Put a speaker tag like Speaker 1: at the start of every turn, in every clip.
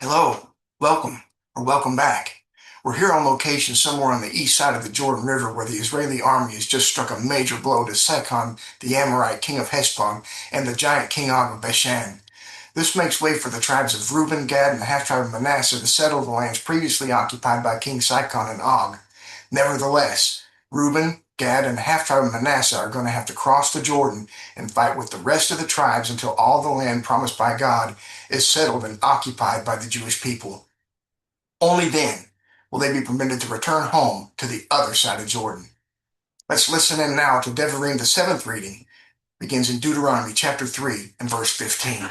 Speaker 1: Hello, welcome, or welcome back. We're here on location somewhere on the east side of the Jordan River where the Israeli army has just struck a major blow to Sichon, the Amorite king of Heshbon, and the giant King Og of Bashan. This makes way for the tribes of Reuben, Gad, and the half-tribe of Manasseh to settle the lands previously occupied by King Sichon and Og. Nevertheless, Reuben, Gad, and the half-tribe of Manasseh are going to have to cross the Jordan and fight with the rest of the tribes until all the land promised by God is settled and occupied by the Jewish people. Only then will they be permitted to return home to the other side of Jordan. Let's listen in now to Devarim, the seventh reading, begins in Deuteronomy chapter 3 and verse 15.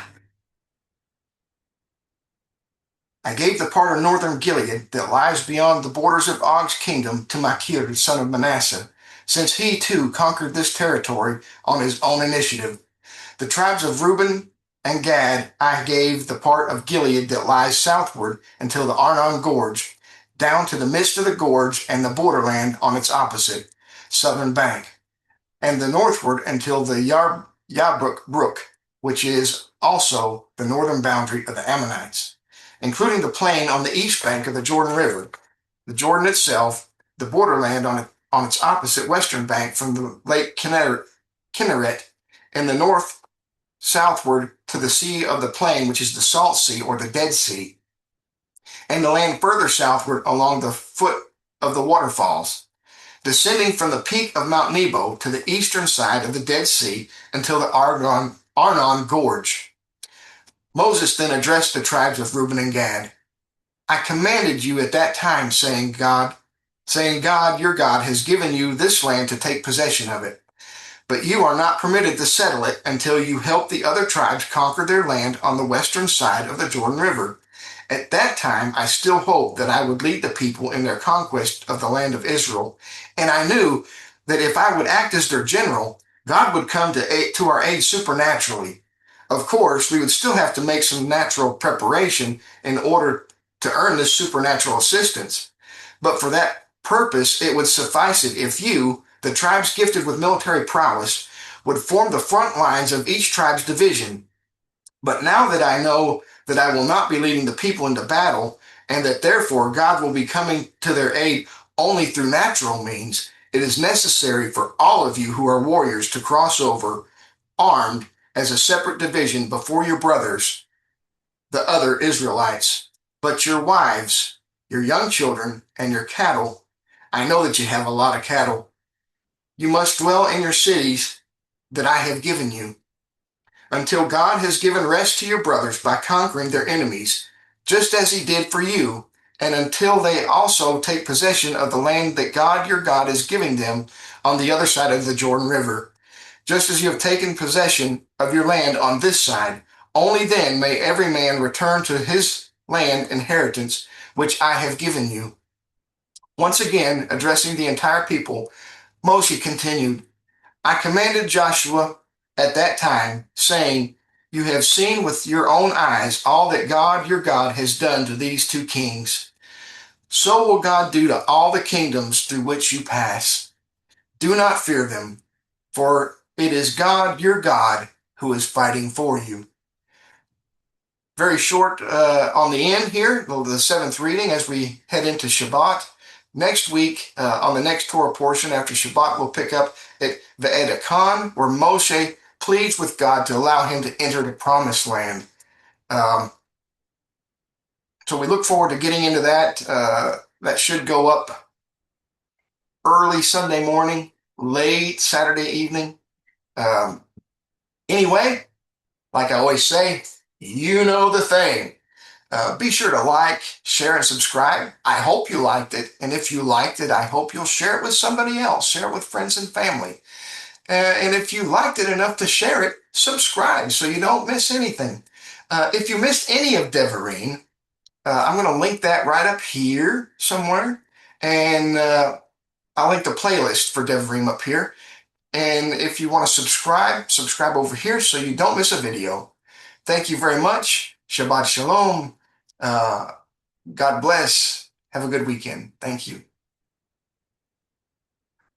Speaker 1: I gave the part of northern Gilead that lies beyond the borders of Og's kingdom to Machir, the son of Manasseh, since he too conquered this territory on his own initiative. The tribes of Reuben and Gad I gave the part of Gilead that lies southward until the Arnon Gorge, down to the midst of the gorge and the borderland on its opposite, southern bank, and the northward until the Yabrook Brook, which is also the northern boundary of the Ammonites, including the plain on the east bank of the Jordan River, the Jordan itself, the borderland on its opposite western bank from the Lake Kinneret, in the north southward to the Sea of the Plain, which is the Salt Sea or the Dead Sea, and the land further southward along the foot of the waterfalls, descending from the peak of Mount Nebo to the eastern side of the Dead Sea until the Arnon Gorge. Moses then addressed the tribes of Reuben and Gad. I commanded you at that time, saying, God, your God, has given you this land to take possession of it. But you are not permitted to settle it until you help the other tribes conquer their land on the western side of the Jordan River. At that time, I still hoped that I would lead the people in their conquest of the land of Israel, and I knew that if I would act as their general, God would come to our aid supernaturally. Of course, we would still have to make some natural preparation in order to earn this supernatural assistance. But for that purpose, it would suffice it if you, the tribes gifted with military prowess, would form the front lines of each tribe's division. But now that I know that I will not be leading the people into battle, and that therefore God will be coming to their aid only through natural means, it is necessary for all of you who are warriors to cross over, armed, as a separate division before your brothers, the other Israelites. But your wives, your young children, and your cattle, I know that you have a lot of cattle, you must dwell in your cities that I have given you, until God has given rest to your brothers by conquering their enemies, just as he did for you, and until they also take possession of the land that God your God is giving them on the other side of the Jordan River. Just as you have taken possession of your land on this side, only then may every man return to his land inheritance, which I have given you. Once again, addressing the entire people, Moshe continued, I commanded Joshua at that time, saying, you have seen with your own eyes all that God your God has done to these two kings. So will God do to all the kingdoms through which you pass. Do not fear them, for it is God your God who is fighting for you. Very short on the end here, the seventh reading as we head into Shabbat. Next week, on the next Torah portion after Shabbat, we'll pick up at Ve'edakan, where Moshe pleads with God to allow him to enter the promised land. So we look forward to getting into that. That should go up early Sunday morning, late Saturday evening. Anyway, like I always say, you know the thing. Be sure to like, share, and subscribe. I hope you liked it. And if you liked it, I hope you'll share it with somebody else. Share it with friends and family. And if you liked it enough to share it, subscribe so you don't miss anything. If you missed any of Devarim, I'm going to link that right up here somewhere. And I'll link the playlist for Devarim up here. And if you want to subscribe over here so you don't miss a video. Thank you very much. Shabbat Shalom. God bless. Have a good weekend. Thank you.